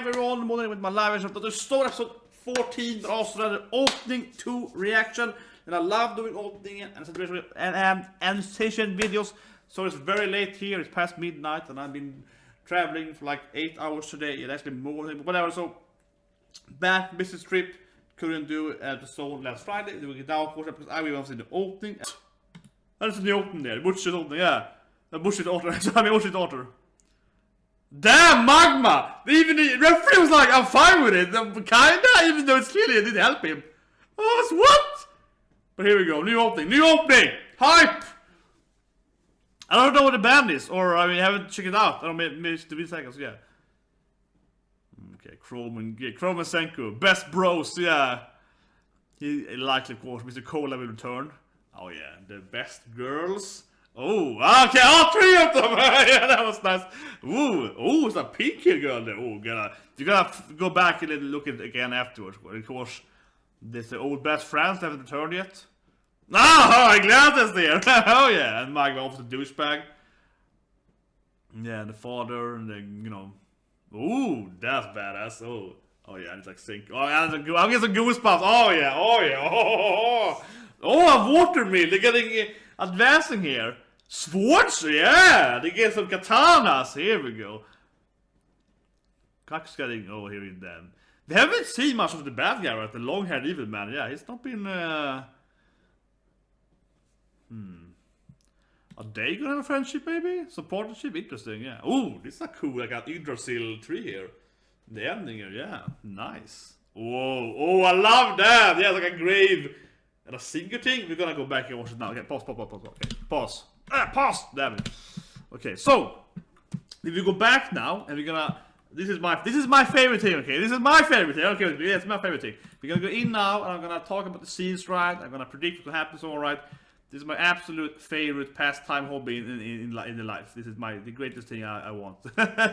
everyone, morning with my live episode. The store episode 14, but also the opening 2 reaction. And I love doing opening and Analyzation videos. So it's very late here, it's past midnight, and I've been traveling for like 8 hours today. It has been more than whatever. So back business trip, couldn't do the store last Friday. Doing it now, of course, because I will see the opening. That's the opening there, Butcher's opening, yeah. The Butcher's order, I mean Butcher's order. Damn, Magma! Even the referee was like, I'm fine with it. Kinda, even though it's clearly it didn't help him. Oh, what? But here we go, new opening, hype! I don't know what the band is, or I mean, I haven't checked it out. I don't know, maybe it's 2 seconds, yeah. Okay, Chrome and Senku, best bros, yeah. He likely, of course, Mr. Cola will return. Oh yeah, the best girls. Oh, okay, all 3 of them! Yeah, that was nice. Ooh, it's a pink girl there. Oh, you gotta go back and look at it again afterwards. Of course, there's the old best friends that haven't returned yet. I'm glad that's there. Oh yeah, and Mike off the douchebag. Yeah, and the father, and then, you know. Ooh, that's badass. Oh yeah, it's like Senku. Oh yeah, I'll get some goosebumps. Oh yeah. Oh, a watermill. They're getting advancing here. Swords, yeah. They get some katanas. Here we go. Kak's getting. Oh, here in them. We haven't seen much of the bad guy, right? The long-haired evil man. Yeah, he's not been. Are they gonna have a friendship, maybe? Some partnership? Interesting, yeah. Ooh, this is a cool. I got Yggdrasil 3 here. The ending here, yeah. Nice. Whoa, oh, I love that. Yeah, like a grave. And a singer thing. We're gonna go back and watch it now. Okay, pause. Okay, pause. Pause. Damn it. Okay, so if we go back now, and we're gonna. This is my favorite thing. Okay, this is my favorite thing. Okay, yeah, it's my favorite thing. We're gonna go in now, and I'm gonna talk about the scenes, right? I'm gonna predict what happens, all right. This is my absolute favorite pastime hobby in the life. This is the greatest thing I want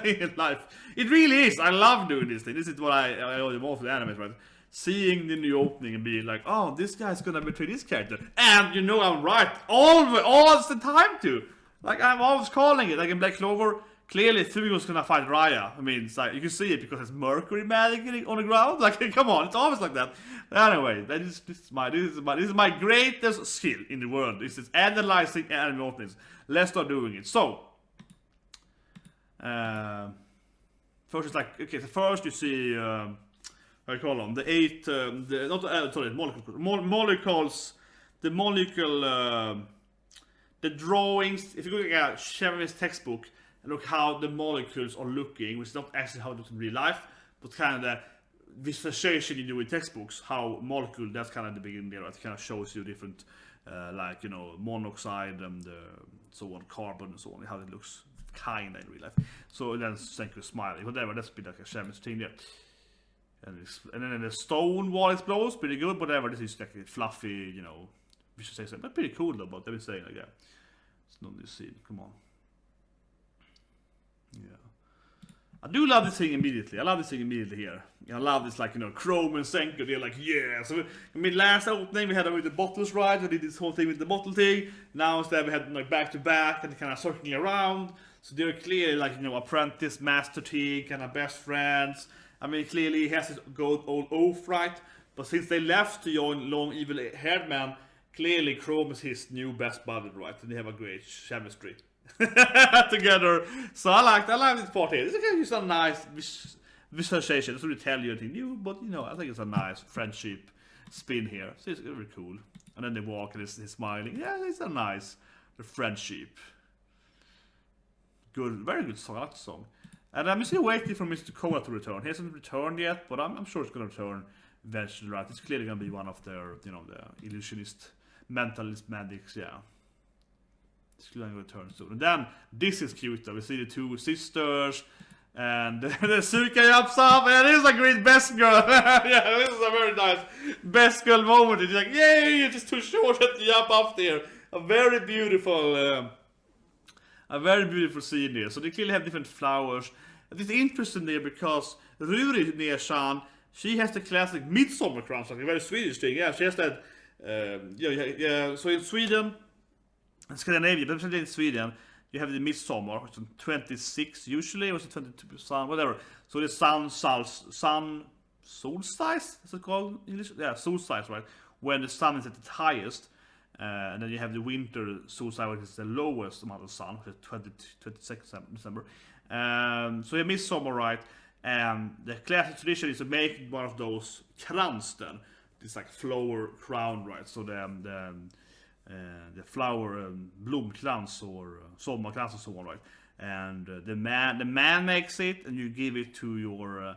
in life. It really is. I love doing this thing. This is what I love most of the animes, right? Seeing the new opening and being like, oh, this guy's gonna betray this character. And you know I'm right. All the time too. Like, I'm always calling it. Like in Black Clover, clearly Thugo's gonna fight Raya. I mean, it's like, you can see it because it's Mercury magic on the ground. Like, come on, it's always like that. Anyway, this is my greatest skill in the world. This is analyzing anime openings. Let's start doing it. So, first it's like, okay, so first you see, I call them the 8, molecules, the drawings. If you look at Chevy's textbook and look how the molecules are looking, which is not actually how it looks in real life, but kind of the visualization you do in textbooks, how molecule, that's kind of the beginning there, right? It kind of shows you different, like, you know, monoxide and so on, carbon and so on, how it looks kind of in real life. So then Senku smiling, whatever, that's a bit like a Chevy's thing there. And then the stone wall explodes, pretty good, whatever. This is like a fluffy, you know, visualization, but pretty cool though. But let me say like that. It's not this scene. Come on. Yeah, I do love this thing immediately. I love this thing immediately here. I love this, like, you know, Chrome and Senku. They're like, yeah. So I mean, last opening we had with the bottles, right? We did this whole thing with the bottle thing. Now instead we had like back to back and kind of circling around. So they're clearly like, you know, apprentice, master team, kind of best friends. I mean, clearly he has his gold old oath, right? But since they left to join Long Evil Haired Man, clearly Chrome is his new best buddy, right? And they have a great chemistry together. So I like this part here. It's a nice visualization. It doesn't really tell you anything new, but you know, I think it's a nice friendship spin here. So it's very cool. And then they walk and he's smiling. Yeah, it's a nice friendship. Good, very good song. I like the song. And I'm still waiting for Mr. Kola to return. He hasn't returned yet, but I'm sure it's going to return eventually, right? It's clearly going to be one of their, you know, the illusionist, mentalist magics, yeah. It's going to return soon. And then, this is cute though. We see the 2 sisters, and the Suka jumps up, and it is a great best girl. Yeah, this is a very nice best girl moment. It's like, yay, you're just too short to jump up there. A very beautiful scene there. So they clearly have different flowers. It's interesting there because Ruri Neshan, she has the classic midsummer crown, like a very Swedish thing. Yeah, she has that. Yeah. So in Sweden and Scandinavia, but especially in Sweden, you have the midsummer, it's on 26 usually, or is it 22 sun, whatever. So the sun solstice, is it called in English? Yeah, solstice, right? When the sun is at its highest, and then you have the winter solstice, which is the lowest amount of sun, which is 22nd December. So you have midsummer, right? And the classic tradition is to make one of those krans then. This like flower crown, right? So the flower blomkrans or sommarkrans and so on, right? And the man makes it, and you give it to your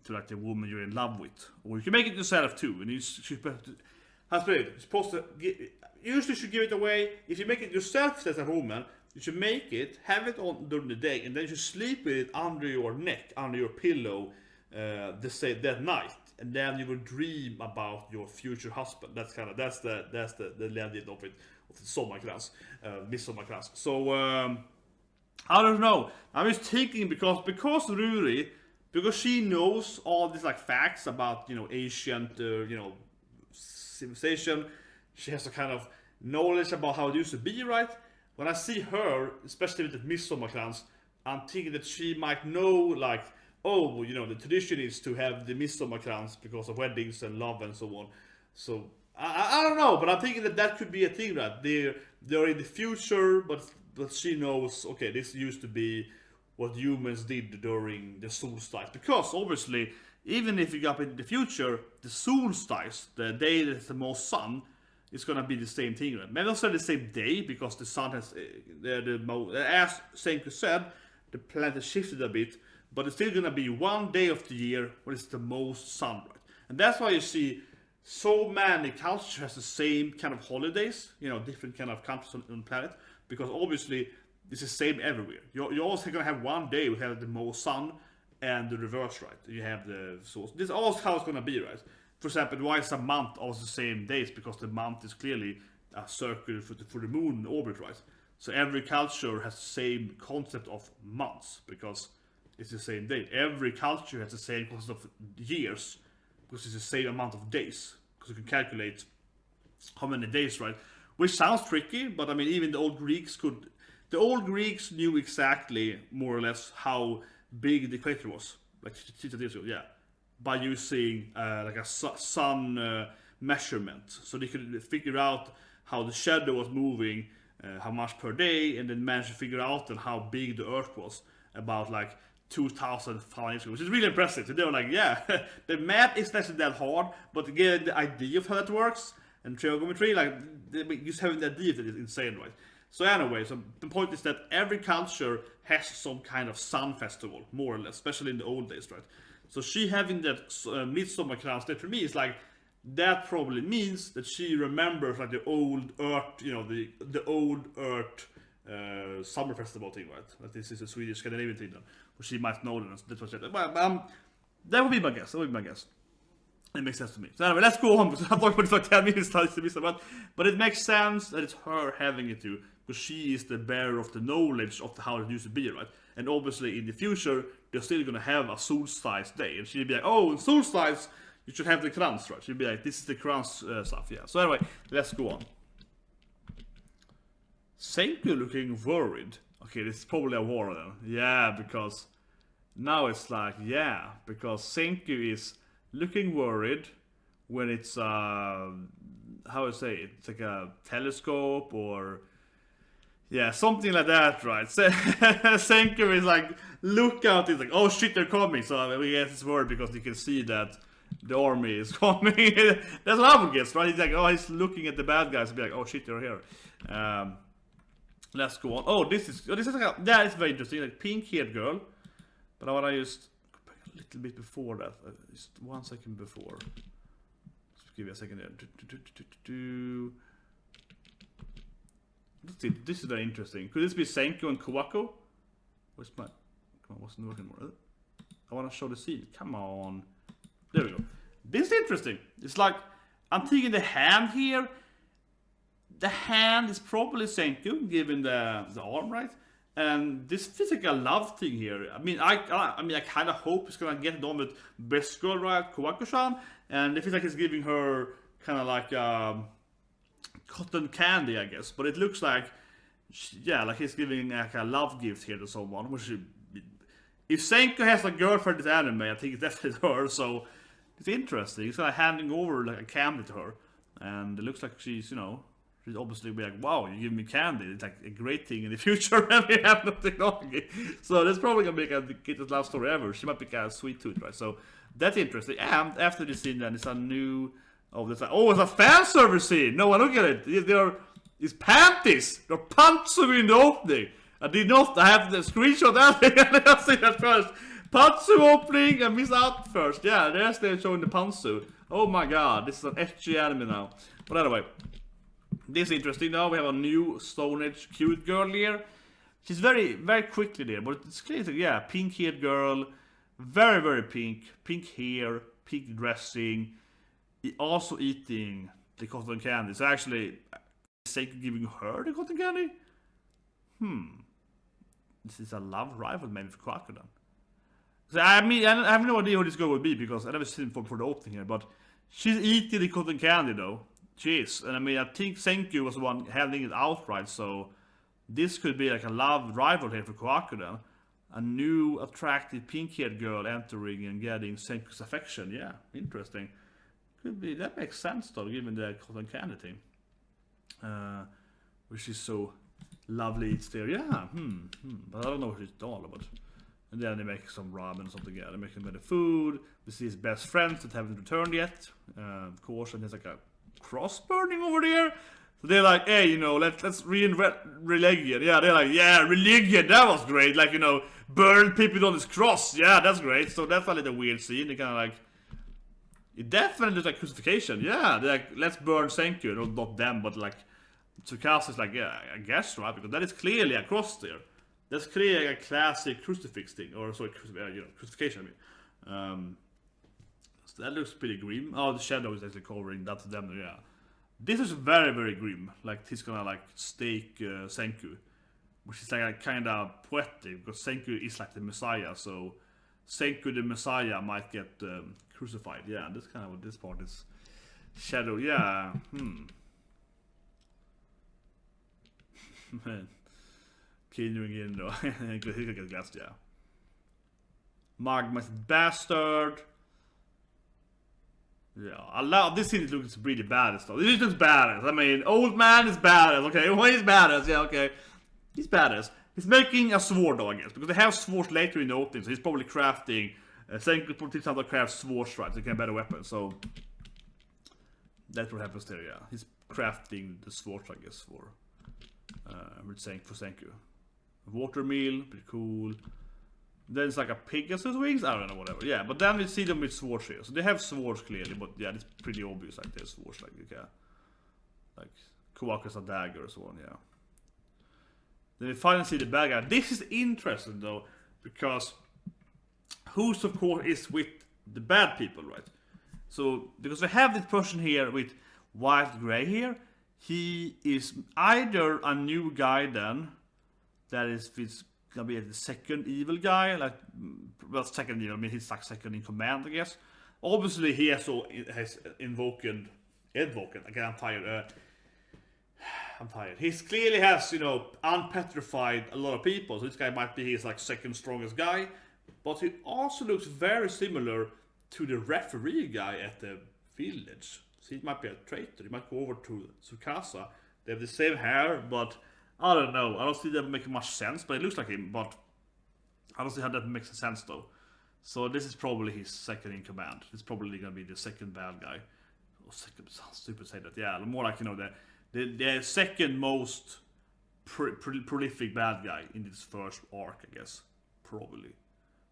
to like the woman you're in love with, or you can make it yourself too. And you're supposed to usually should give it away. If you make it yourself as a woman, you should make it, have it on during the day, and then you should sleep with it under your neck, under your pillow, that night. And then you will dream about your future husband. That's the legend of it, of the sommarkrans, midsommarkrans. So I don't know. I'm just thinking because Ruri, because she knows all these like facts about ancient civilization. She has a kind of knowledge about how it used to be, right? When I see her, especially with the midsommarkrans, I'm thinking that she might know like, oh, the tradition is to have the midsommarkrans because of weddings and love and so on. So I don't know, but I'm thinking that could be a thing, right? They're in the future, but she knows, okay, this used to be what humans did during the solstice. Because obviously, even if you go up in the future, the solstice, the day that's the most sun, is gonna be the same thing, right? Maybe not the same day because the sun has as Senku said, the planet has shifted a bit. But it's still gonna be one day of the year when it's the most sun, right? And that's why you see so many cultures has the same kind of holidays, different kind of countries on the planet, because obviously it's the same everywhere. You're also gonna have one day we have the most sun and the reverse, right? You have the source. This is also how it's gonna be, right? For example, why is a month also the same days? Because the month is clearly a circle for the moon orbit, right? So every culture has the same concept of months because it's the same day. Every culture has the same concept of years because it's the same amount of days. Because you can calculate how many days, right? Which sounds tricky, but I mean, even the old Greeks knew exactly more or less how big the equator was, like 50 years ago, yeah, by using like a sun measurement. So they could figure out how the shadow was moving, how much per day, and then managed to figure out how big the Earth was about like 2,500 years ago, which is really impressive. So they were like, yeah, the math is not that hard, but to get the idea of how that works and trigonometry, like just having the idea of it is insane, right? So anyway, so the point is that every culture has some kind of sun festival, more or less, especially in the old days, right? So she having that midsommarkrans, that for me is like, that probably means that she remembers like the old Earth, the old Earth summer festival thing, right? That this is a Swedish Scandinavian thing, then, or she might know that. That's what she said. But that would be my guess. It makes sense to me. So anyway, let's go on because I'm talking for 10 minutes. But it makes sense that it's her having it too, because she is the bearer of the knowledge of how it used to be, right? And obviously in the future they're still gonna have a solstice day, and she'll be like, oh, in solstice you should have the krans, right? She'll be like, this is the krans stuff, yeah. So anyway, let's go on. Senku looking worried. Okay, this is probably a war then. Yeah, because now it's like, yeah, because Senku is looking worried when it's how I say it? It's like a telescope or yeah, something like that, right? Senku is like, look out, it's like, oh shit, they're coming. So I guess it's worried because you can see that the army is coming. That's what I would guess, right? He's like, oh, he's looking at the bad guys and be like, oh shit, they're here. Let's go on. Oh, this is like that is very interesting, like pink-haired girl. But I want to just go back a little bit before that, just 1 second before. Just give me a second there. This is very interesting. Could this be Senku and Kohaku? Where's my? Come on, wasn't working more. I want to show the scene. Come on. There we go. This is interesting. It's like I'm thinking the hand here. The hand is probably Senku, given the arm, right? And this physical love thing here. I mean, I kind of hope it's gonna get it on with best girl, right? Kohaku-san, and it feels like it's giving her kind of like cotton candy, I guess. But it looks like, yeah, like he's giving like a love gift here to someone. Which if Senku has a girlfriend in this anime, I think it's definitely her. So it's interesting. He's kind of handing over like a candy to her, and it looks like she's, you know, she's obviously be like, wow, you give me candy. It's like a great thing in the future when we have no technology. So that's probably gonna make the greatest love story ever. She might be kind of sweet to it, right? So that's interesting. And after this scene, then it's a new. Oh, there's it's a fan service scene. No, look at it. It's panties. They're pantsu in the opening. I did not have the screenshot that. I didn't see that first. Pantsu opening and miss out first. Yeah, there's they're showing the pantsu. Oh my god, this is an ecchi anime now. But anyway, this is interesting. Now we have a new Stone Age cute girl here. She's very, very quickly there, but it's clear. Yeah, pink-haired girl, very, very pink. Pink hair, pink dressing. Also eating the cotton candy. So actually, Senku giving her the cotton candy? This is a love rival maybe for Kohaku then. So I mean, I have no idea who this girl would be because I never seen for the opening here. But she's eating the cotton candy though. She is. And I mean, I think Senku was the one handing it outright. So this could be like a love rival here for Kohaku then. A new attractive pink-haired girl entering and getting Senku's affection. Yeah, interesting. Could be, that makes sense though, given the cotton candy thing. Which is so lovely, it's there. Yeah, but I don't know what it's all about. And then they make some ramen or something. Yeah, they make him better food. We see his best friends that haven't returned yet. Of course, and there's like a cross burning over there. So they're like, hey, you know, let's reinvent religion. Yeah, they're like, yeah, religion, that was great. Like, you know, burn people on this cross. Yeah, that's great. So that's a little weird scene. They kind of like, it definitely looks like crucifixion. Yeah, they're like, let's burn Senku. No, not them, but like, Tsukasa is like, yeah, I guess, right? Because that is clearly a cross there. That's clearly a classic crucifix thing. Or, sorry, crucifixion, I mean. So that looks pretty grim. Oh, the shadow is actually covering that to them, yeah. This is very, very grim. Like, he's gonna, like, stake Senku. Which is, like, kind of poetic. Because Senku is, like, the Messiah. So, Senku the Messiah might get crucified. Yeah, that's kind of what this part is. Shadow, yeah. Man. Continuing in, though. He could get glassed, yeah. Magma's bastard. Yeah, I love this scene. It looks really badass though. This looks badass. I mean, old man is badass. Okay, well, he's badass. Yeah, okay, he's badass. He's making a sword though, I guess, because they have swords later in the opening. So he's probably crafting. Senku probably teach how to craft swords, right? So he can better weapons. So that's what happens there. Yeah, he's crafting the swords, I guess, for Senku. Water meal, pretty cool. Then it's like a Pegasus wings? I don't know, whatever. Yeah, but then we see them with swords here. So they have swords clearly, but yeah, it's pretty obvious like there's swords like okay. Like Kohaku's a dagger or so on, yeah. Then we finally see the bad guy. This is interesting though, because who's of course is with the bad people, right? So because we have this person here with white gray hair, he is either a new guy then that is gonna be the second evil guy, like, well, second evil, I mean, he's like second in command, I guess. Obviously, he has invoked, again, I'm tired, He clearly has, you know, unpetrified a lot of people, so this guy might be his, like, second strongest guy, but he also looks very similar to the referee guy at the village. So he might be a traitor, he might go over to Tsukasa. They have the same hair, but I don't know. I don't see that making much sense, but it looks like him. But I don't see how that makes sense though. So this is probably his second in command. It's probably gonna be the second bad guy. Oh, second, sounds stupid to say that. Yeah, more like, you know, the second most prolific bad guy in this first arc, I guess. Probably.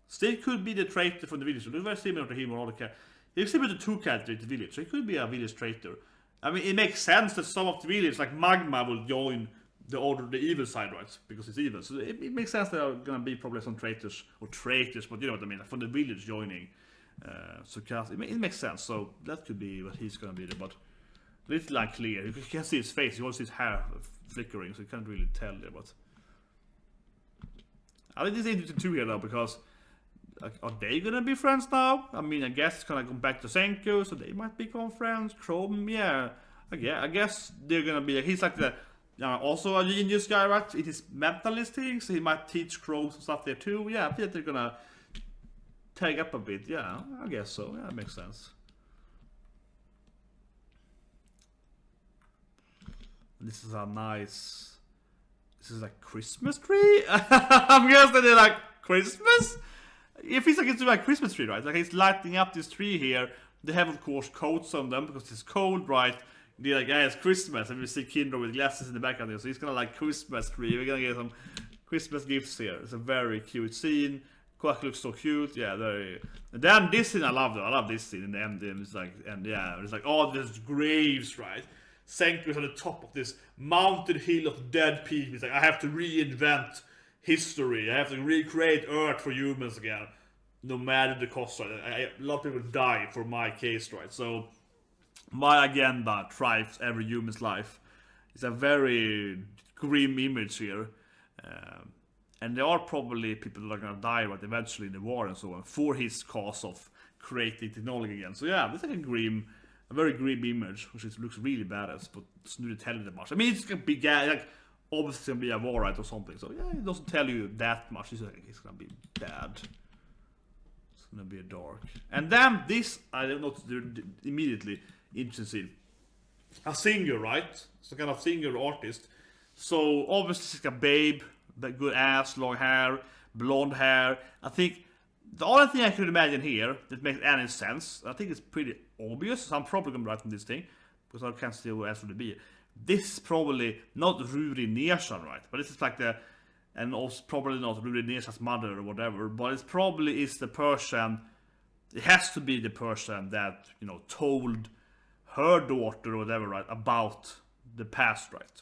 Still could be the traitor from the village. So it's very similar to him or all the characters. He's similar to two characters in the village. So he could be a village traitor. I mean, it makes sense that some of the village, like Magma, will join the evil side, right? Because it's evil. So it makes sense there are gonna be probably some traitors, but you know what I mean, like from the village joining. So it makes sense. So that could be what he's gonna be there, but a little unclear. You can see his face, you also see his hair flickering, so you can't really tell there, but I think this is interesting too here though, because like, are they gonna be friends now? I mean, I guess it's gonna go back to Senku, so they might become friends. Chrome, yeah. I guess they're gonna be, he's like the also a genius guy, right? It is mentalist things, so he might teach crows and stuff there too. Yeah, I think they're gonna take up a bit. Yeah, I guess so. Yeah, that makes sense. This is a nice. This is like Christmas tree. I'm guessing they're like Christmas. It feels like it's like Christmas tree, right? Like he's lighting up this tree here. They have of course coats on them because it's cold, right? They're like, yeah, it's Christmas, and we see Kinder with glasses in the background there, so he's gonna like Christmas tree. We're gonna get some Christmas gifts here. It's a very cute scene. Kohaku looks so cute, yeah. Very. And then this scene, I love it. I love this scene in the end. It's like, and yeah, it's like, oh, there's graves, right? Senku's on the top of this mountain hill of dead people. He's like, I have to reinvent history. I have to recreate Earth for humans again, no matter the cost. Right? A lot of people die for my case, right? So my agenda thrives every human's life. It's a very grim image here. And there are probably people that are gonna die, right, eventually in the war and so on, for his cause of creating technology again. So yeah, this is like a very grim image, which looks really badass, but doesn't really tell you that much. I mean, it's gonna be like obviously it's gonna be a war, right, or something. So yeah, it doesn't tell you that much. It's like it's gonna be bad. It's gonna be dark. And then this, I don't know, immediately interesting. A singer, right? It's a kind of singer artist. So obviously it's like a babe, that good ass, long hair, blonde hair. I think the only thing I could imagine here that makes any sense, I think it's pretty obvious, so I'm probably gonna write from this thing, because I can't see who else would it be. This is probably not Ruri Neshan, right? But this is like the, and also probably not Ruri Neshan's mother or whatever, but it probably is the person, it has to be the person that, you know, told her daughter or whatever, right, about the past, right?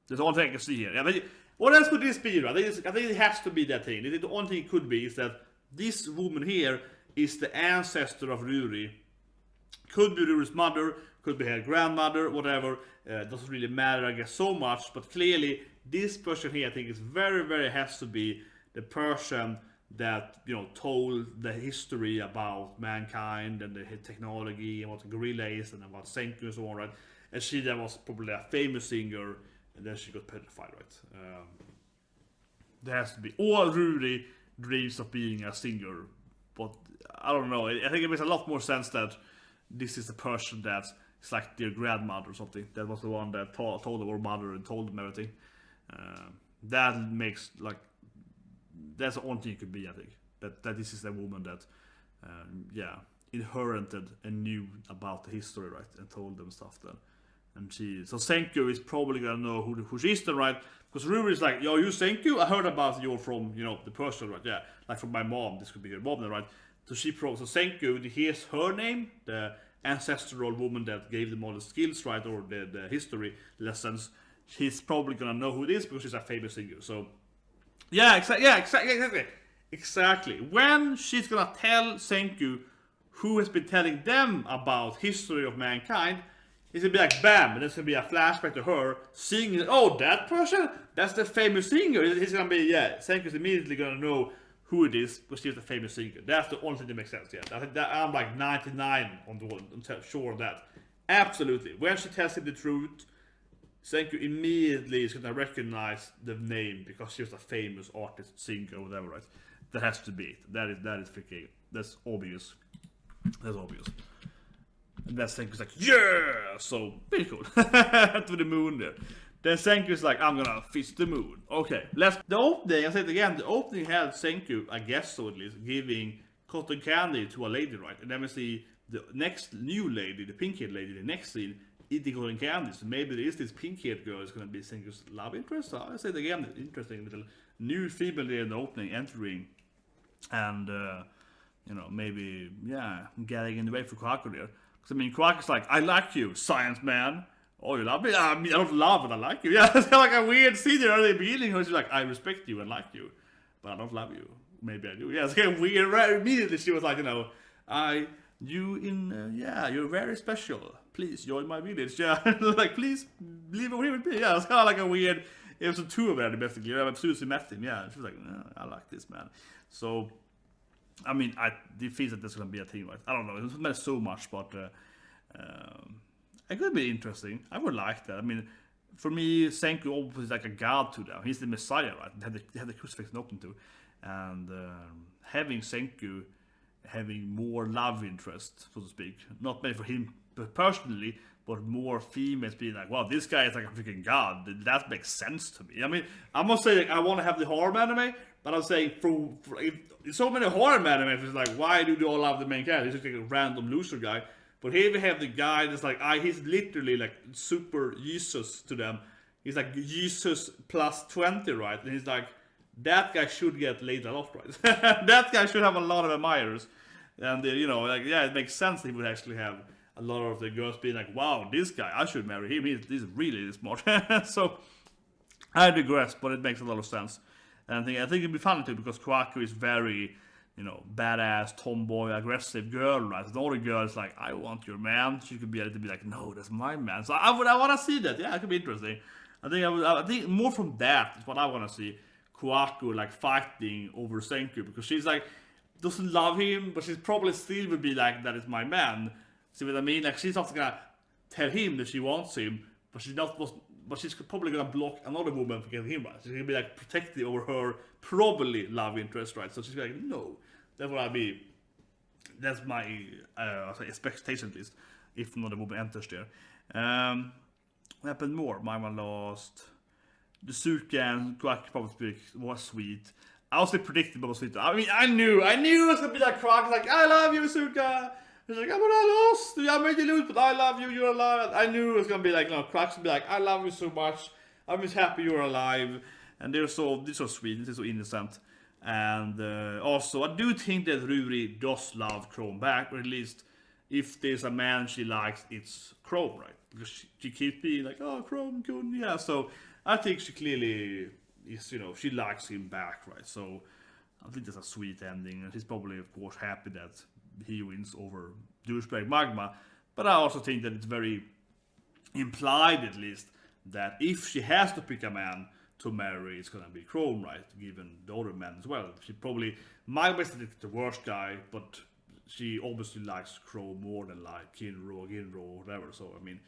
That's the only thing I can see here. Yeah, what else could this be, right? I think it has to be that thing. The only thing it could be is that this woman here is the ancestor of Ruri. Could be Ruri's mother, could be her grandmother, whatever. Doesn't really matter, I guess, so much. But clearly, this person here, I think, is very has to be the person that, you know, told the history about mankind and the technology and what the gorilla is and about Senku and so on, right? And she then was probably a famous singer, and then she got petrified, right? There has to be. Or Ruri dreams of being a singer, but I don't know. I think it makes a lot more sense that this is the person that's like their grandmother or something. That was the one that told her mother and told them everything. That makes like, that's the only thing it could be, I think. That this is the woman that, yeah, inherited and knew about the history, right, and told them stuff then. And so Senku is probably gonna know who she is then, right? Because Ruri is like, yo, you Senku? I heard about you from, you know, the person, right? Yeah, like from my mom. This could be your mom then, right? So so Senku, here's her name, the ancestral woman that gave them all the skills, right, or the history lessons. She's probably gonna know who it is because she's a famous singer. So yeah, exactly. When she's gonna tell Senku who has been telling them about history of mankind, it's gonna be like bam, and there's gonna be a flashback to her singing. Oh, that person? That's the famous singer. It's gonna be, yeah. Senku's immediately gonna know who it is because she's the famous singer. That's the only thing that makes sense. Yeah, I think that I'm like 99 on the one. I'm sure of that. Absolutely. When she tells him the truth, Senku immediately is gonna recognize the name because she was a famous artist, singer, or whatever. Right? That has to be it. That is freaking. That's obvious. That's obvious. And then Senku's like, yeah! So, pretty cool. To the moon there. Then Senku's like, I'm gonna fist the moon. Okay, the opening, I said it again, the opening had Senku, I guess so at least, giving cotton candy to a lady, right? And then we see the next new lady, the pink-haired lady, the next scene, eating cotton candy. So maybe there is this pink-haired girl is gonna be Senku's love interest. So I said it again, interesting little new female there in the opening, entering. And, you know, maybe, yeah, getting in the way for Kohaku there. I mean, Kohaku's like, I like you, science man. Oh, you love me? I mean, I don't love, but I like you. Yeah, it's kind of like a weird scene there at the beginning where she's like, I respect you and like you, but I don't love you. Maybe I do. Yeah, it's kind of weird. Right? Immediately she was like, you know, yeah, you're very special. Please join my village. Yeah, like, please leave over here with me. Yeah, it's kind of like a weird, it was the two of them basically. Yeah, but Susie met him. Yeah, she was like, I like this man. So, I mean, it feels that there's gonna be a thing, right? I don't know. It doesn't matter so much, but it could be interesting. I would like that. I mean, for me, Senku always is like a god to them. He's the Messiah, right? They had the crucifix open to, and having Senku having more love interest, so to speak, not maybe for him personally, but more females being like, wow, this guy is like a freaking god. That makes sense to me. I mean, I'm not saying I want to have the horror anime, but I'm saying for if so many horror animes, it's like, why do they all love the main character? He's just like a random loser guy. But here we have the guy that's like, he's literally like super Jesus to them. He's like Jesus plus 20, right? And he's like, that guy should get laid a lot, right? That guy should have a lot of admirers. And, you know, like, yeah, it makes sense he would actually have a lot of the girls being like, wow, this guy, I should marry him. He's really smart. So, I digress, but it makes a lot of sense. And I think it'd be funny too, because Kohaku is very, you know, badass, tomboy, aggressive girl, right? The other girl is like, I want your man. She could be a little bit like, no, that's my man. So I want to see that. Yeah, it could be interesting. I think more from that is what I want to see. Kohaku like fighting over Senku, because she's like doesn't love him, but she's probably still would be like, that is my man. See what I mean? Like, she's not gonna tell him that she wants him, but she's not. But she's probably gonna block another woman from getting him, right? She's gonna be like protective over her probably love interest, right? So she's like, no, that's what I mean. That's my expectation at least. If another woman enters there, what happened more? My one lost. The Suka and Kohaku probably was sweet. I also predicted it was sweet. I mean, I knew it was gonna be like Kohaku, like, I love you, Suka. He's like, I lost. I made you lose, but I love you. You're alive. I knew it was gonna be like, no, Kohaku would be like, I love you so much. I'm just happy you're alive. And they're so sweet. They're so innocent. And also, I do think that Ruri does love Chrome back, or at least if there's a man she likes, it's Chrome, right? Because she keeps being like, oh, Chrome, good, yeah. So I think she clearly is, you know, she likes him back, right? So I think that's a sweet ending, and she's probably, of course, happy that he wins over douchebag Magma. But I also think that it's very implied, at least, that if she has to pick a man to marry, it's gonna be Chrome, right? Given the other men as well. She probably, Magma is the worst guy, but she obviously likes Chrome more than like Ginro or whatever. So I mean,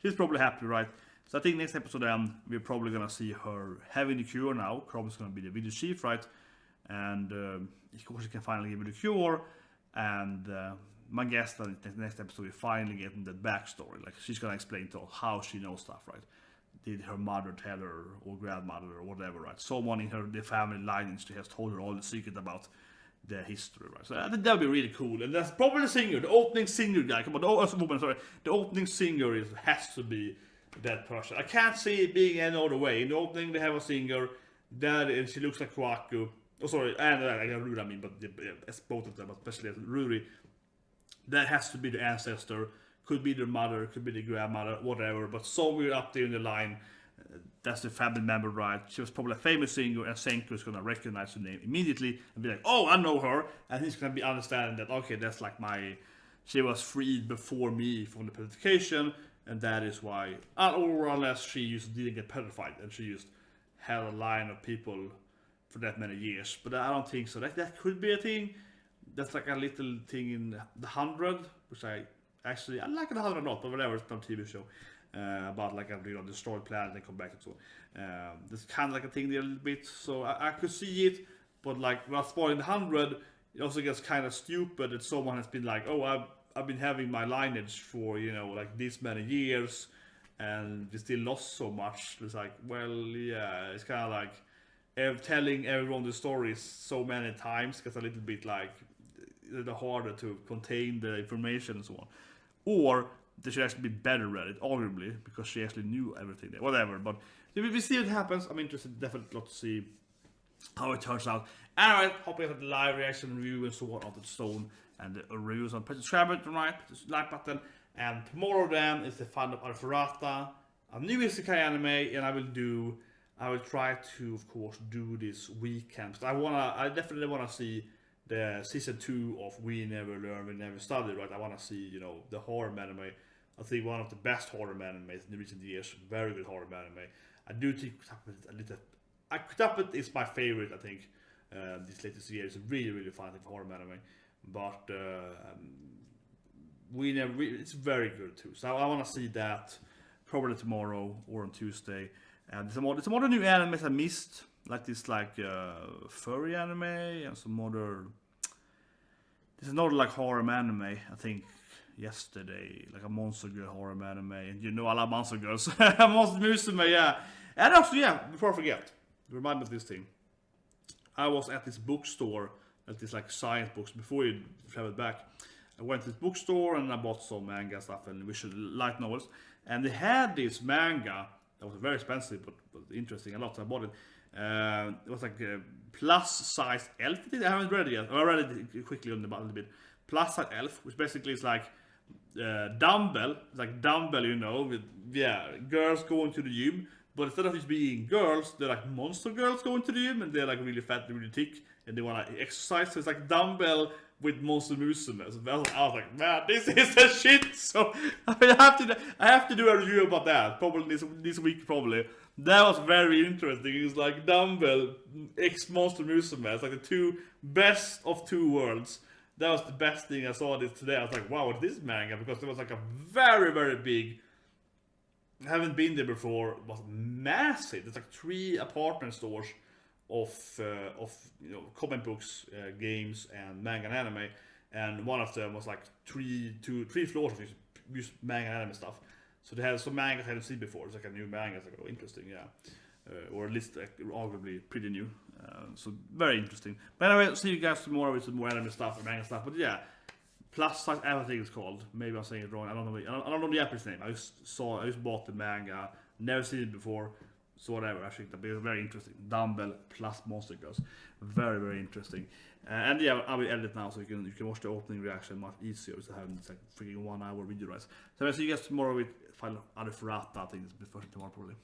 she's probably happy, right? So I think next episode we're probably gonna see her having the cure now. Chrome's gonna be the video chief, right? And of course she can finally give her the cure. And my guess that in the next episode we're finally getting that backstory. Like, she's gonna explain to us how she knows stuff, right? Did her mother tell her, or grandmother, or whatever, right? Someone in the family lineage has told her all the secret about the history, right? So I think that would be really cool. And that's probably the singer, the opening singer guy. Come on, the opening singer has to be that person. I can't see it being any other way. In the opening, they have a singer and she looks like Kohaku. Oh, sorry, and Ruri, I mean, but it's both of them, especially Ruri. That has to be the ancestor. Could be their mother, could be the grandmother, whatever. But somewhere up there in the line, that's the family member, right? She was probably a famous singer, and Senku is gonna recognize her name immediately and be like, "Oh, I know her," and he's gonna be understanding that, okay, that's like she was freed before me from the petrification. And that is why, or unless she didn't get petrified and she just had a line of people for that many years. But I don't think so. That could be a thing. That's like a little thing in the 100, which I like the 100 not, but whatever, it's some TV show about like a destroyed planet and come back and so on. There's kind of like a thing there a little bit, so I could see it, but like without spoiling the 100, it also gets kind of stupid that someone has been like, oh, I've been having my lineage for, you know, like this many years, and we still lost so much. It's like, well, yeah, it's kind of like telling everyone the stories so many times gets a little bit like harder to contain the information and so on. Or they should actually be better at it, arguably, because she actually knew everything there. Whatever, but we see what happens. I'm interested, definitely, to see how it turns out. Anyway, hope you have the live reaction review and so on of the stone and the reviews on. Please subscribe button, right? Just like button. And tomorrow then is the fun of Arifurata, a new isekai anime, and I will try to, of course, do this weekend. I definitely wanna see the season 2 of We Never Learn, We Never Study, right? I wanna see, you know, the horror anime. I think one of the best horror animes in the recent years. Very good horror anime. I do think Kutapet is my favorite, I think. This latest year is really, really fun horror anime. But it's very good too. So I want to see that probably tomorrow or on Tuesday. And some other new animes I missed, like this furry anime and some other. There's another like horror anime I think yesterday, like a monster girl horror anime, and you know I love monster girls. Monster Musume, yeah. And also, yeah, before I forget, remind me of this thing. I was at this bookstore, at this like science books before you traveled back. I went to this bookstore and I bought some manga stuff and visual light novels, and they had this manga that was very expensive but interesting a lot. So I bought it. It was like a plus size elf. I haven't read it yet. I read it quickly on the bottom a little bit. Plus size elf, which basically is like dumbbell. It's like dumbbell, you know, with girls going to the gym. But instead of just being girls, they're like monster girls going to the gym, and they're like really fat, really thick, and they want to exercise. So it's like dumbbell with Monster Musume. So I was like, man, this is the shit. So I mean, I have to do a review about that. Probably this week, probably. That was very interesting. It's like dumbbell X Monster Musume. It's like the two best of two worlds. That was the best thing I saw this today. I was like, wow, this manga, because it was like a very, very big. I haven't been there before. It was massive. There's like 3 apartment stores of comic books, games, and manga and anime. And one of them was like 3 floors of just manga and anime stuff. So they had some mangas I hadn't seen before. It's like a new manga. It's like, oh, interesting, yeah. Or at least arguably pretty new. So very interesting. But anyway, see you guys tomorrow with some more anime stuff and manga stuff. But yeah. Plus size, I think it's called. Maybe I'm saying it wrong. I don't know the Japanese name. I just bought the manga. Never seen it before. So whatever. I think that was very interesting. Dumbbell plus monster girls. Very, very interesting. And yeah, I will edit it now so you can watch the opening reaction much easier. So having like freaking 1 hour video, right? So I'll see you guys tomorrow with final other Furata. I think it's before tomorrow probably.